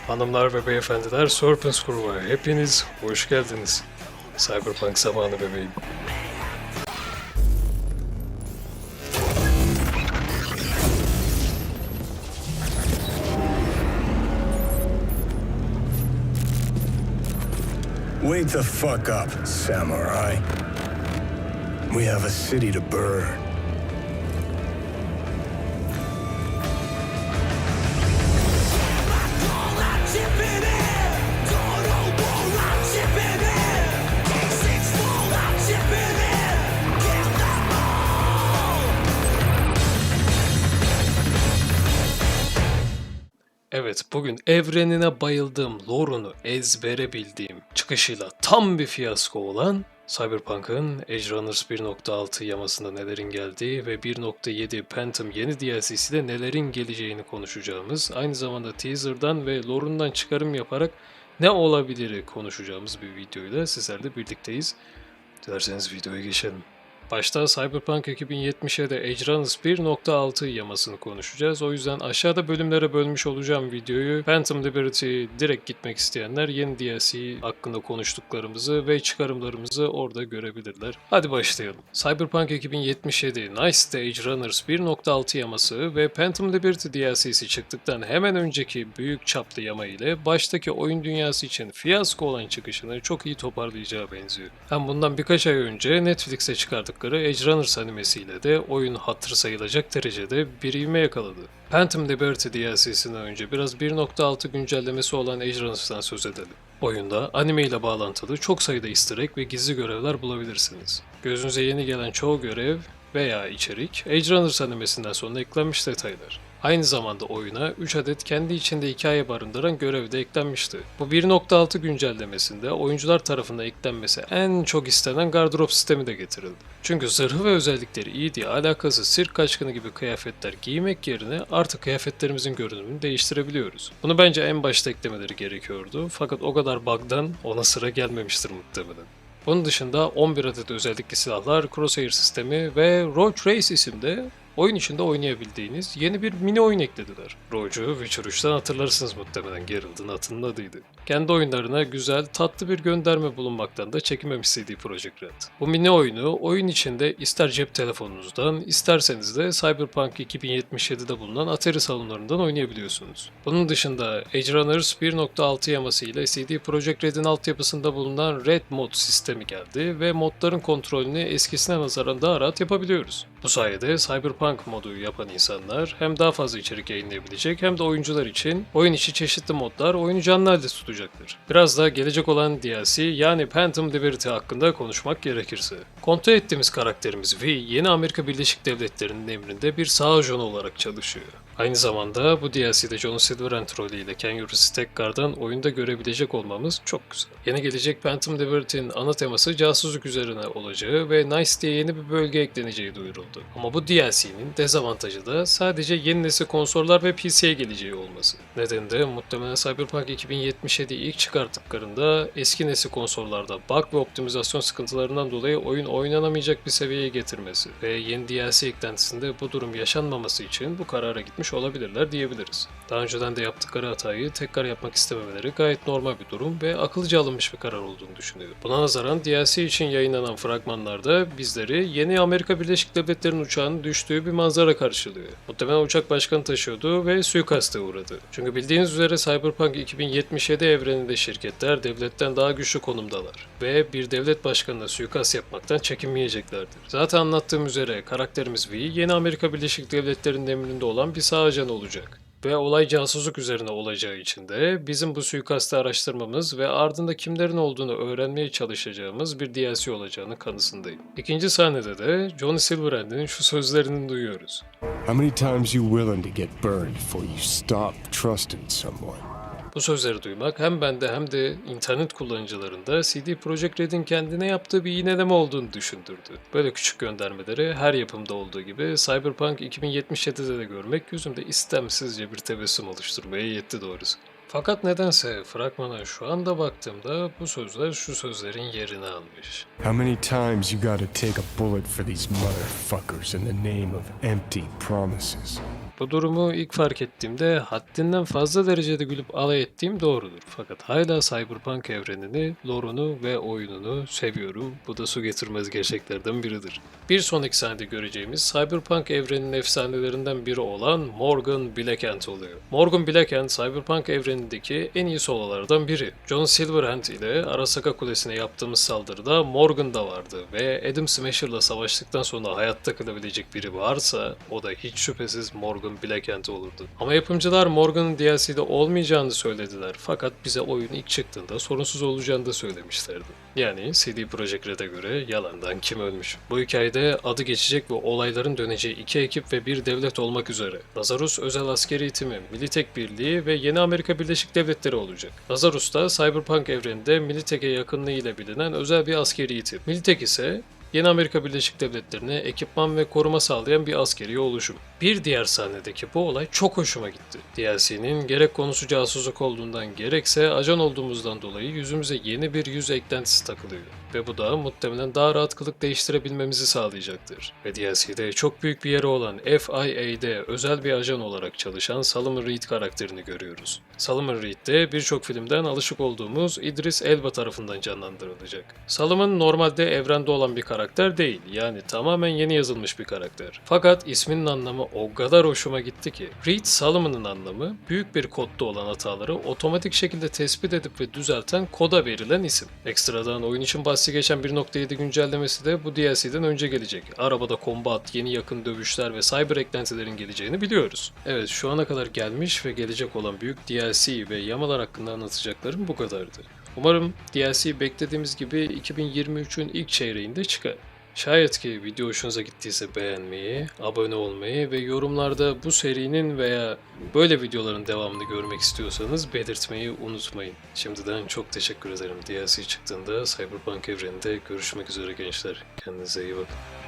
Hanımlar ve beyefendiler, Serpents Grove'a hepiniz hoş geldiniz. Cyberpunk zamanı bebeğim. Wake the fuck up, samurai. We have a city to burn. Evet, bugün evrenine bayıldığım, lore'unu ezbere bildiğim, çıkışıyla tam bir fiyasko olan Cyberpunk'ın Edge Runners 1.6 yamasında nelerin geldiği ve 1.7 Phantom yeni DLC'siyle nelerin geleceğini konuşacağımız, aynı zamanda teaser'dan ve lore'undan çıkarım yaparak ne olabilir konuşacağımız bir videoyla sizlerle birlikteyiz. Dilerseniz videoya geçelim. Başta Cyberpunk 2077 Edge Runners 1.6 yamasını konuşacağız. O yüzden aşağıda bölümlere bölmüş olacağım videoyu. Phantom Liberty direkt gitmek isteyenler yeni DLC hakkında konuştuklarımızı ve çıkarımlarımızı orada görebilirler. Hadi başlayalım. Cyberpunk 2077 Nice Edge Runners 1.6 yaması ve Phantom Liberty DLC'si çıktıktan hemen önceki büyük çaplı yama ile baştaki oyun dünyası için fiyasko olan çıkışını çok iyi toparlayacağı benziyor. Hem bundan birkaç ay önce Netflix'e çıkardık Edge Runners animesiyle de oyun hatır sayılacak derecede bir ivme yakaladı. Phantom Liberty DLC'sinden önce biraz 1.6 güncellemesi olan Edge Runners'tan söz edelim. Oyunda anime ile bağlantılı çok sayıda easter egg ve gizli görevler bulabilirsiniz. Gözünüze yeni gelen çoğu görev veya içerik Edge Runners animesinden sonra eklenmiş detaylar. Aynı zamanda oyuna 3 adet kendi içinde hikaye barındıran görev de eklenmişti. Bu 1.6 güncellemesinde oyuncular tarafından eklenmesi en çok istenen gardırop sistemi de getirildi. Çünkü zırhı ve özellikleri iyi diye alakasız sirk kaçkını gibi kıyafetler giymek yerine artık kıyafetlerimizin görünümünü değiştirebiliyoruz. Bunu bence en başta eklemeleri gerekiyordu fakat o kadar bug'dan ona sıra gelmemiştir muhtemelen. Bunun dışında 11 adet özellikli silahlar, crosshair sistemi ve Rogue Race isimde oyun içinde oynayabildiğiniz yeni bir mini oyun eklediler. Rogue'u Witcher 3'ten hatırlarsınız muhtemelen, Geralt'ın atının adıydı. Kendi oyunlarına güzel, tatlı bir gönderme bulunmaktan da çekinmemiş CD Projekt Red. Bu mini oyunu oyun içinde ister cep telefonunuzdan, isterseniz de Cyberpunk 2077'de bulunan Atari salonlarından oynayabiliyorsunuz. Bunun dışında Edge Runners 1.6 yaması ile CD Projekt Red'in altyapısında bulunan Red Mod sistemi geldi ve modların kontrolünü eskisine nazaran daha rahat yapabiliyoruz. Bu sayede Cyberpunk modu yapan insanlar hem daha fazla içerik yayınlayabilecek hem de oyuncular için oyun içi çeşitli modlar oyunu canlı halde tutacaktır. Biraz da gelecek olan DLC yani Phantom Liberty hakkında konuşmak gerekirse. Kontrol ettiğimiz karakterimiz V, yeni Amerika Birleşik Devletleri'nin emrinde bir sağ ajan olarak çalışıyor. Aynı zamanda bu DLC'de John Silverhand rolüyle Ken Urisi tekrardan oyunda görebilecek olmamız çok güzel. Yeni gelecek Phantom Liberty'nin ana teması casusluk üzerine olacağı ve Nice diye yeni bir bölge ekleneceği duyuruldu. Ama bu DLC'nin dezavantajı da sadece yeni nesil konsollar ve PC'ye geleceği olması. Nedeni de muhtemelen Cyberpunk 2077'yi ilk çıkarttıklarında eski nesil konsollarda bug ve optimizasyon sıkıntılarından dolayı oyun oynanamayacak bir seviyeye getirmesi ve yeni DLC eklentisinde bu durum yaşanmaması için bu karara gitmiş olabilirler diyebiliriz. Daha önceden de yaptıkları hatayı tekrar yapmak istememeleri gayet normal bir durum ve akıllıca alınmış bir karar olduğunu düşünüyorum. Buna nazaran DLC için yayınlanan fragmanlarda bizleri yeni Amerika Birleşik Devletleri'nin uçağının düştüğü bir manzara karşılıyor. Muhtemelen uçak başkanı taşıyordu ve suikaste uğradı. Çünkü bildiğiniz üzere Cyberpunk 2077 evreninde şirketler devletten daha güçlü konumdalar ve bir devlet başkanına suikast yapmaktan çekinmeyeceklerdir. Zaten anlattığım üzere karakterimiz V, yeni Amerika Birleşik Devletleri'nin emrinde olan bir sağ ajan olacak. Ve olay casusluk üzerine olacağı için de bizim bu suikastı araştırmamız ve ardında kimlerin olduğunu öğrenmeye çalışacağımız bir DLC olacağını kanısındayım. İkinci sahnede de Johnny Silverhand'in şu sözlerini duyuyoruz. How many times you willing to get burned before you stop trusting someone? Bu sözleri duymak hem bende hem de internet kullanıcılarında CD Projekt Red'in kendine yaptığı bir iğneleme olduğunu düşündürdü. Böyle küçük göndermeleri her yapımda olduğu gibi Cyberpunk 2077'de de görmek yüzümde istemsizce bir tebessüm oluşturmaya yetti doğrusu. Fakat nedense fragmana şu anda baktığımda bu sözler şu sözlerin yerini almış. How many times you gotta take a bullet for these motherfuckers in the name of empty promises? Bu durumu ilk fark ettiğimde haddinden fazla derecede gülüp alay ettiğim doğrudur. Fakat hala Cyberpunk evrenini, lore'unu ve oyununu seviyorum. Bu da su getirmez gerçeklerden biridir. Bir sonraki sahnede göreceğimiz Cyberpunk evreninin efsanelerinden biri olan Morgan Blackend oluyor. Morgan Blackend, Cyberpunk evrenindeki en iyi sololardan biri. John Silverhand ile Arasaka Kulesi'ne yaptığımız saldırıda Morgan da vardı ve Adam Smasher'la savaştıktan sonra hayatta kalabilecek biri varsa o da hiç şüphesiz Morgan Blackend olurdu. Ama yapımcılar Morgan'ın DLC'de olmayacağını söylediler fakat bize oyun ilk çıktığında sorunsuz olacağını da söylemişlerdi. Yani CD Projekt Red'e göre yalandan kim ölmüş? Bu hikayede adı geçecek ve olayların döneceği iki ekip ve bir devlet olmak üzere. Lazarus özel askeri eğitimi, Militek Birliği ve Yeni Amerika Birleşik Devletleri olacak. Lazarus da Cyberpunk evreninde Militek'e yakınlığı ile bilinen özel bir askeri eğitim. Militek ise Yeni Amerika Birleşik Devletleri'ne ekipman ve koruma sağlayan bir askeri oluşum. Bir diğer sahnedeki bu olay çok hoşuma gitti. DLC'nin gerek konusu casusluk olduğundan gerekse ajan olduğumuzdan dolayı yüzümüze yeni bir yüz eklentisi takılıyor. Ve bu da muhtemelen daha rahat kılık değiştirebilmemizi sağlayacaktır. Ve DLC'de çok büyük bir yeri olan FIA'de özel bir ajan olarak çalışan Solomon Reed karakterini görüyoruz. Solomon Reed de birçok filmden alışık olduğumuz Idris Elba tarafından canlandırılacak. Solomon normalde evrende olan bir karakter değil, yani tamamen yeni yazılmış bir karakter. Fakat isminin anlamı o kadar hoşuma gitti ki. Reed Solomon'un anlamı büyük bir kodda olan hataları otomatik şekilde tespit edip ve düzelten koda verilen isim. Ekstradan oyun için bahsi geçen 1.7 güncellemesi de bu DLC'den önce gelecek. Arabada combat, yeni yakın dövüşler ve cyber eklentilerin geleceğini biliyoruz. Evet, şu ana kadar gelmiş ve gelecek olan büyük DLC ve yamalar hakkında anlatacaklarım bu kadardı. Umarım DLC beklediğimiz gibi 2023'ün ilk çeyreğinde çıkar. Şayet ki video hoşunuza gittiyse beğenmeyi, abone olmayı ve yorumlarda bu serinin veya böyle videoların devamını görmek istiyorsanız belirtmeyi unutmayın. Şimdiden çok teşekkür ederim. DLC çıktığında Cyberpunk evreninde görüşmek üzere gençler. Kendinize iyi bakın.